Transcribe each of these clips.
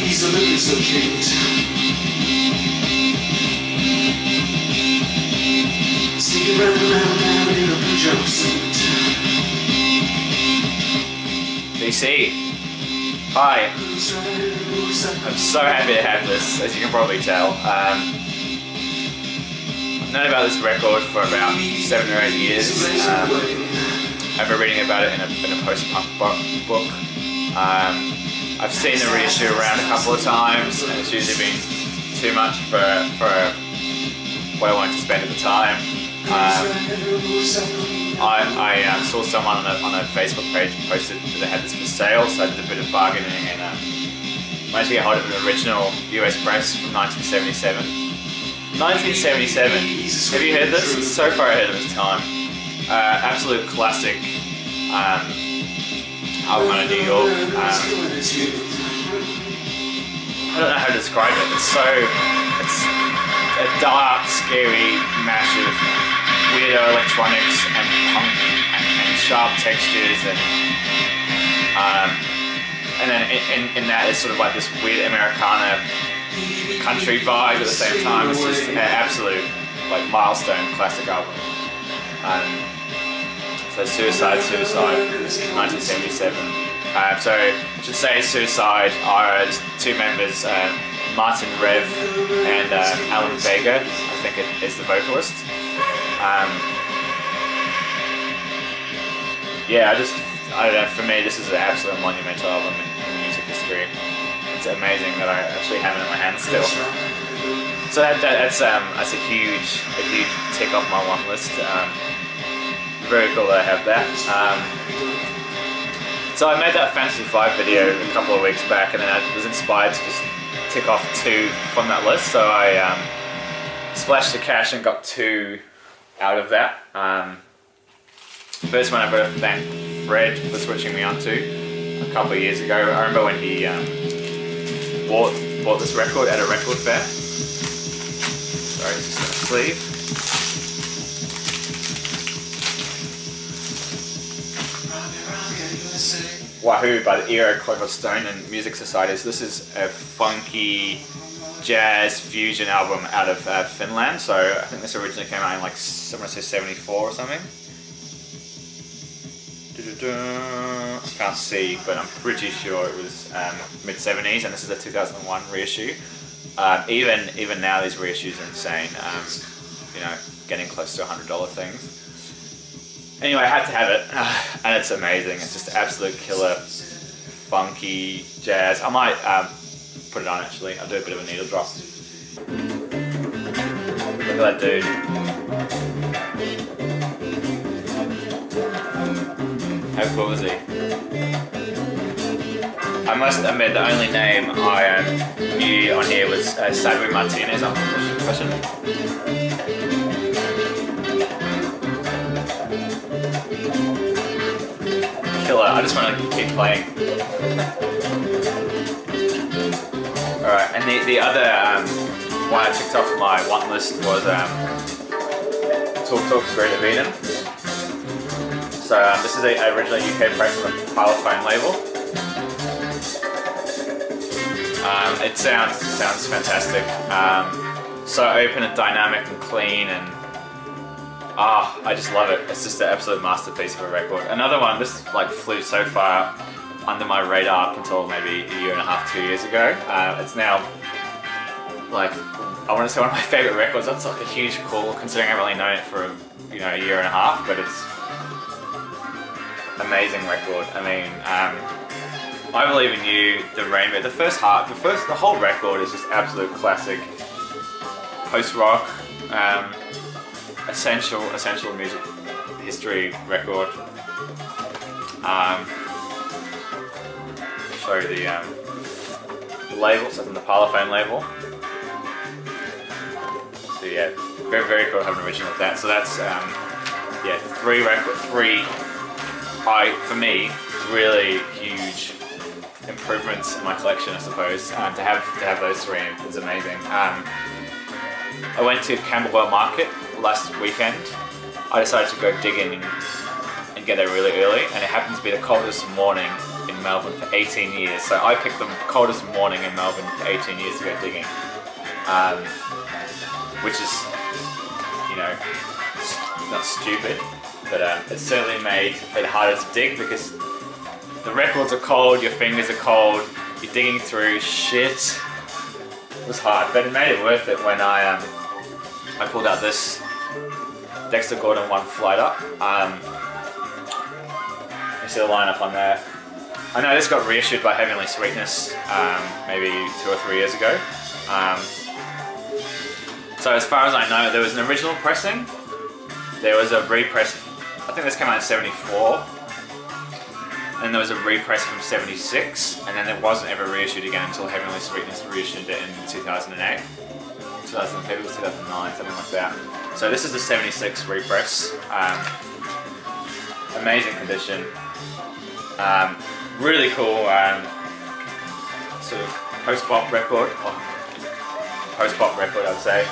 He's looking so cute. Sneaking round in a blue jumpsuit. BC, hi. I'm so happy to have this, as you can probably tell. I've known about this record for about 7 or 8 years. I've been reading about it in a post-punk book. I've seen the reissue around a couple of times, and it's usually been too much for what I wanted to spend at the time. I saw someone on a Facebook page posted that they had this for sale, so I did a bit of bargaining and managed to get hold of an original US press from 1977. 1977. Have you heard this? It's so far ahead of its time. Absolute classic album out of New York. I don't know how to describe it. It's a dark, scary mash of weirdo electronics and punk and sharp textures and then in that is sort of like this weird Americana country vibe at the same time. It's just an absolute like milestone classic album. So Suicide, 1977. So I should say Suicide are two members, Martin Rev and Alan Vega, I think it is the vocalist. Yeah, I don't know, for me this is an absolute monumental album in music history. It's amazing that I actually have it in my hands still. So that's a huge tick off my want list. Very cool that I have that. So I made that Fantasy 5 video a couple of weeks back, and then I was inspired to just tick off 2 from that list. So I splashed the cash and got 2 out of that. First one I've got to thank Fred for switching me onto a couple of years ago. I remember when he bought this record at a record fair. Sorry, just on the sleeve. Wahoo by the Eero Clover Stone and Music Society. So this is a funky jazz fusion album out of Finland. So I think this originally came out in like, I'm gonna say 74 or something. I can't see, but I'm pretty sure it was mid-70s, and this is a 2001 reissue. Even now these reissues are insane. You know, getting close to $100 things. Anyway, I had to have it, and it's amazing. It's just absolute killer, funky jazz. I might put it on actually. I'll do a bit of a needle drop. Look at that dude. How cool is he? I must admit, the only name I knew on here was Sabri Martinez. I'm pushing. Killer. I just want to keep playing. Alright, and the other one I ticked off my want list was Talk Spirit of Eden. So this is originally UK press on the Parlophone label. It sounds fantastic. So open and dynamic and clean, and I just love it. It's just an absolute masterpiece of a record. Another one, this like flew so far under my radar up until maybe a year and a half, 2 years ago. It's now like, I want to say one of my favourite records. That's like a huge call considering I've only known it for a year and a half, but it's amazing record. I mean, I Believe in You, The Rainbow, the whole record is just absolute classic post-rock, essential music history record. Show you the label, so it's on the Parlophone label. So yeah, very cool to have an original of that. So that's yeah, three for me, really huge improvements in my collection, I suppose. To have those 3 is amazing. I went to Camberwell Market last weekend. I decided to go digging and get there really early, and it happened to be the coldest morning in Melbourne for 18 years. So I picked the coldest morning in Melbourne for 18 years to go digging, which is, you know, not stupid, but it certainly made it harder to dig because the records are cold, your fingers are cold, you're digging through shit. It was hard, but it made it worth it when I pulled out this Dexter Gordon One Flight Up. You see the lineup on there. I know this got reissued by Heavenly Sweetness maybe 2 or 3 years ago. So as far as I know, there was an original pressing, there was a repress, I think this came out in 74, and there was a repress from 76, and then it wasn't ever reissued again until Heavenly Sweetness reissued it in 2008, 2007, 2009, something like that. So this is the 76 repress, amazing condition, really cool sort of post-bop record, post-bop record I'd say,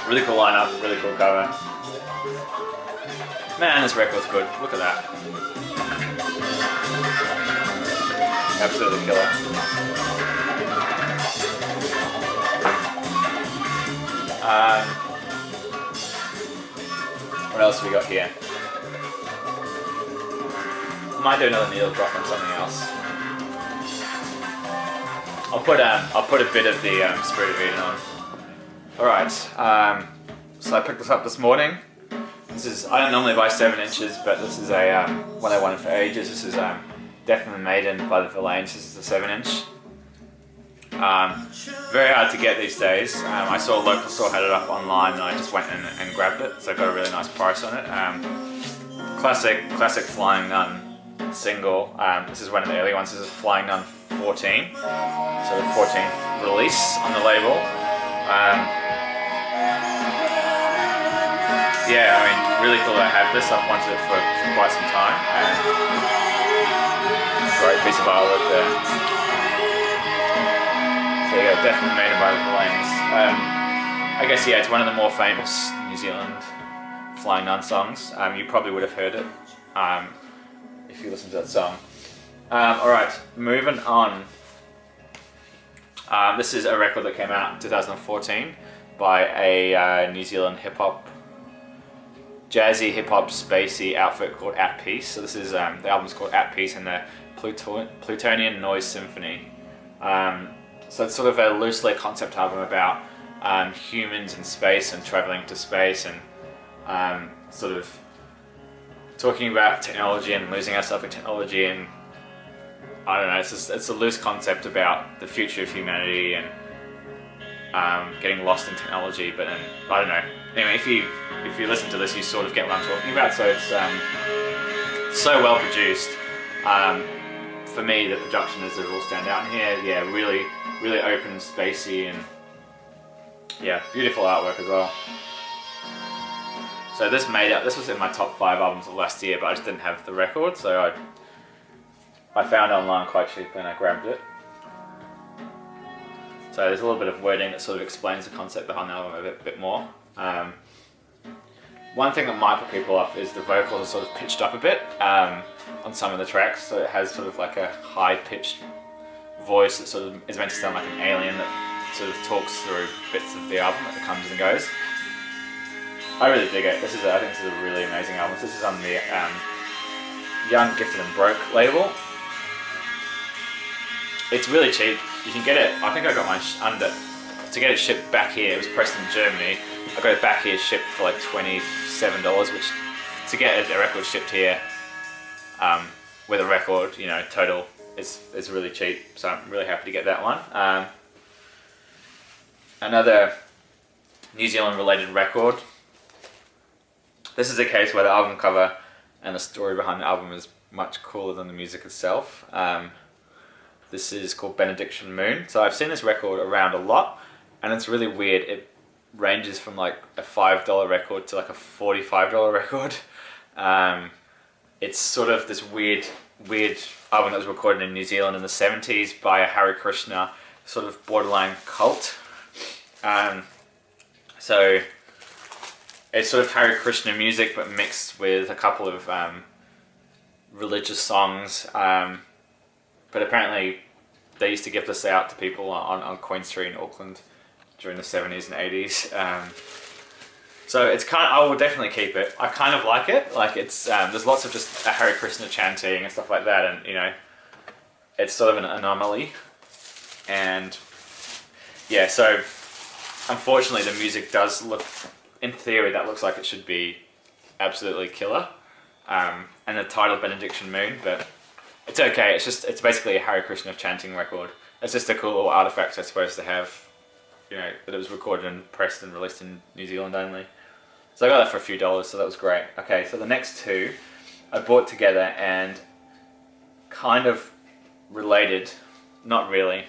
really cool lineup, really cool cover. Man, this record's good, look at that. Absolutely killer. What else have we got here? Might do another needle drop on something else. I'll put a bit of the Spirit of Eden on. All right. So I picked this up this morning. This is, I don't normally buy 7 inches, but this is a one I wanted for ages. This is definitely made in by the Verlaines. This is the 7-inch. Very hard to get these days. I saw a local store had it up online, and I just went in and grabbed it. So I got a really nice price on it. Classic Flying Nun single. This is one of the early ones. This is Flying Nun 14. So the 14th release on the label. Yeah, I mean, really cool that I have this. I've wanted it for quite some time. Great piece of artwork there. So yeah, definitely made by the Verlaines. I guess yeah, it's one of the more famous New Zealand Flying Nun songs. You probably would have heard it if you listen to that song. Alright, moving on. This is a record that came out in 2014 by a New Zealand hip-hop, jazzy hip-hop spacey outfit called At Peace. So this is, the album's called At Peace and the Plutonian Noise Symphony. So it's sort of a loosely concept album about humans in space and traveling to space and sort of talking about technology and losing ourselves in technology, and I don't know, it's a loose concept about the future of humanity and getting lost in technology, but then, I don't know. Anyway, if you listen to this, you sort of get what I'm talking about. So it's so well produced. For me, the production is a real standout in here. Yeah, really open, spacey, and yeah, beautiful artwork as well. So this was in my top 5 albums of last year, but I just didn't have the record, so I found it online quite cheap and I grabbed it. So there's a little bit of wording that sort of explains the concept behind the album a bit more. One thing that might put people off is the vocals are sort of pitched up a bit on some of the tracks, so it has sort of like a high-pitched voice that sort of is meant to sound like an alien that sort of talks through bits of the album that comes and goes. I really dig it. I think this is a really amazing album. This is on the Young, Gifted and Broke label. It's really cheap. You can get it, I think I got mine to get it shipped back here, it was pressed in Germany. I got it back here shipped for like $27, which to get a record shipped here with a record, you know, total is really cheap. So I'm really happy to get that one. Another New Zealand related record. This is a case where the album cover and the story behind the album is much cooler than the music itself. This is called Benediction Moon. So I've seen this record around a lot, and it's really weird. It ranges from like a $5 record to like a $45 record. It's sort of this weird album that was recorded in New Zealand in the 70s by a Hare Krishna sort of borderline cult. So it's sort of Hare Krishna music, but mixed with a couple of religious songs. But apparently, they used to give this out to people on Queen Street in Auckland during the 70s and 80s. So it's kind of, I will definitely keep it. I kind of like it. Like it's there's lots of just Hare Krishna chanting and stuff like that, and you know, it's sort of an anomaly. And yeah, so unfortunately, the music does look, in theory, that looks like it should be absolutely killer. And the title Benediction Moon, but it's okay. It's basically a Hare Krishna chanting record. It's just a cool little artifact, I suppose, to have. You know, that it was recorded and pressed and released in New Zealand only. So I got that for a few dollars, so that was great. Okay, so the next two I bought together and kind of related, not really.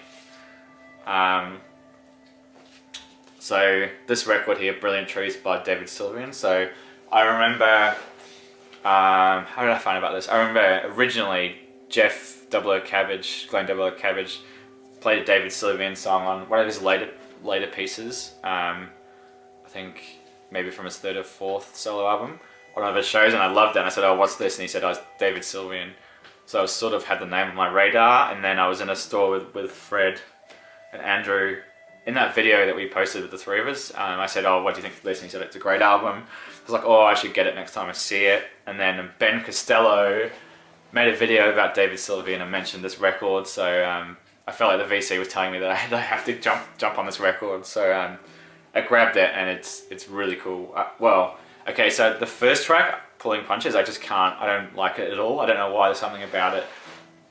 So this record here, Brilliant Trees by David Sylvian. So I remember, how did I find about this? I remember originally Jeff Double-O Cabbage, Glenn Double-O Cabbage, played a David Sylvian song on one of his later pieces. I think maybe from his third or fourth solo album, one of his shows, and I loved it. And I said, "Oh, what's this?" And he said, "Oh, it's David Sylvian." So I sort of had the name on my radar, and then I was in a store with Fred and Andrew. In that video that we posted with the three of us, I said, "Oh, what do you think of this?" And he said, "It's a great album." I was like, "Oh, I should get it next time I see it." And then Ben Costello made a video about David Sylvian and mentioned this record, so I felt like the VC was telling me that I have to jump on this record. So I grabbed it, and it's really cool. Well, okay, so the first track, Pulling Punches, I don't like it at all. I don't know why, there's something about it.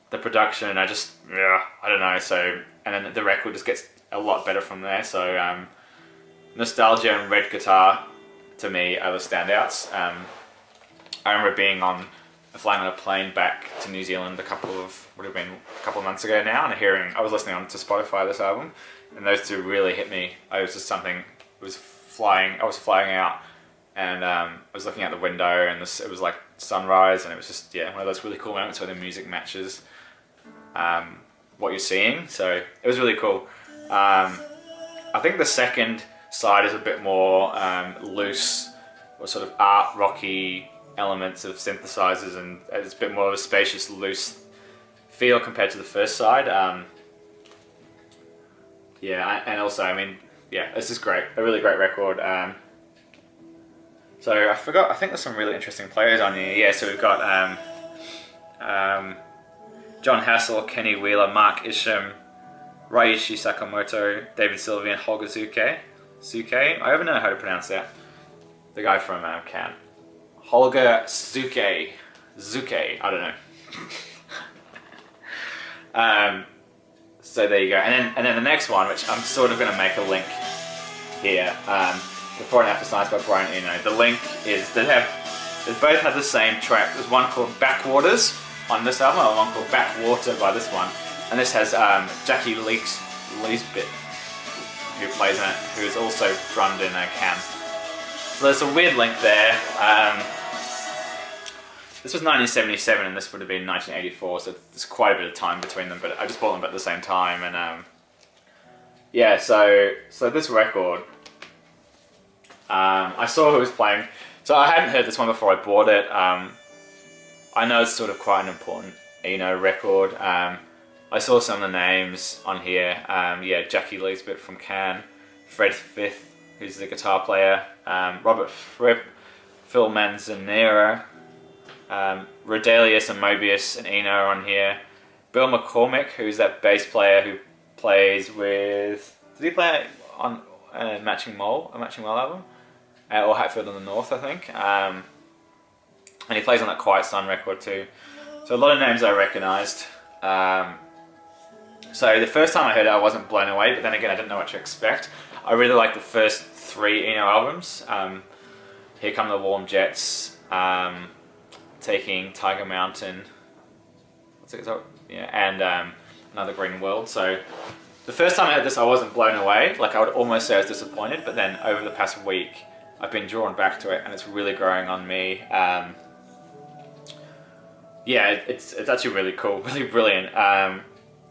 The production, I don't know. So, and then the record just gets a lot better from there. So Nostalgia and Red Guitar, to me, are the standouts. I remember flying on a plane back to New Zealand a couple of months ago now, and I was listening to Spotify this album, and those two really hit me. I was flying out, and I was looking out the window, and it was like sunrise, and it was just, one of those really cool moments where the music matches what you're seeing. So it was really cool. I think the second side is a bit more loose, or sort of art rocky elements of synthesizers, and it's a bit more of a spacious, loose feel compared to the first side. And also, I mean, it's just great, a really great record. So I think there's some really interesting players on here. Yeah, so we've got John Hassel, Kenny Wheeler, Mark Isham, Raishi Sakamoto, David Sylvian, Holger Zuke. I don't know how to pronounce that. The guy from Can. Holger Zuke, I don't know. So there you go, and then the next one, which I'm sort of going to make a link here. Before and After Science by Brian Eno. The link is they both have the same track. There's one called Backwaters on this album, and one called Backwater by this one. And this has Jackie Leesbit, who plays in it, who is also drummed in Can. So there's a weird link there. This was 1977, and this would have been 1984, so there's quite a bit of time between them, but I just bought them at the same time, and so this record, I saw who was playing, so I hadn't heard this one before I bought it. I know it's sort of quite an important Eno record. I saw some of the names on here. Jackie Leesbit from Can, Fred Fifth, who's the guitar player, Robert Fripp, Phil Manzanera, Rodelius and Mobius and Eno are on here. Bill McCormick, who's that bass player who plays with... Did he play on a Matching Mole album? Or Hatfield in the North, I think. And he plays on that Quiet Sun record too. So a lot of names I recognised. So the first time I heard it, I wasn't blown away, but then again, I didn't know what to expect. I really liked the first three Eno albums. Here Come the Warm Jets, Taking Tiger Mountain, and Another Green World. So the first time I heard this, I wasn't blown away. Like, I would almost say I was disappointed, but then over the past week, I've been drawn back to it, and it's really growing on me. It's actually really cool, really brilliant. I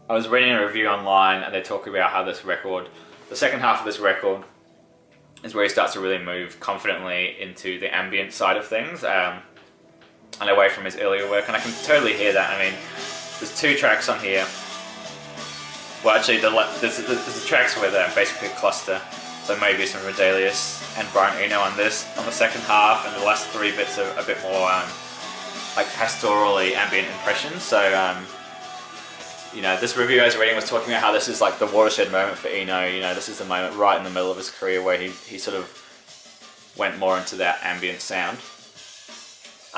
was reading a review online, and they talk about how this record, the second half of this record, is where he starts to really move confidently into the ambient side of things, and away from his earlier work, and I can totally hear that. I mean, there's 2 tracks on here. Well, actually, there's the tracks with basically a cluster, so maybe some Redalius and Brian Eno on this, on the second half, and the last 3 bits are a bit more like pastorally ambient impressions. So, you know, this review I was reading was talking about how this is like the watershed moment for Eno. You know, this is the moment right in the middle of his career where he sort of went more into that ambient sound,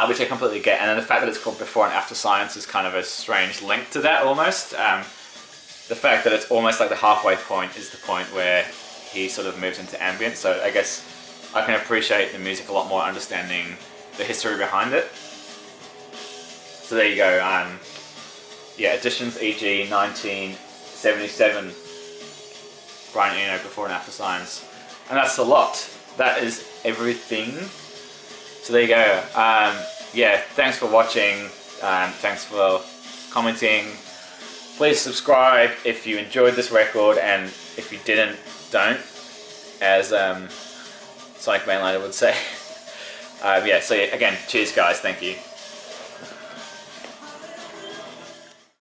which I completely get. And then the fact that it's called Before and After Science is kind of a strange link to that almost. The fact that it's almost like the halfway point is the point where he sort of moves into ambient. So I guess I can appreciate the music a lot more understanding the history behind it. So there you go. Yeah, editions, e.g. 1977, Brian Eno, Before and After Science. And that's a lot. That is everything. So there you go. Yeah, thanks for watching. Thanks for commenting. Please subscribe if you enjoyed this record, and if you didn't, don't, as Sonic Mainliner would say. Yeah, so again, cheers guys, thank you.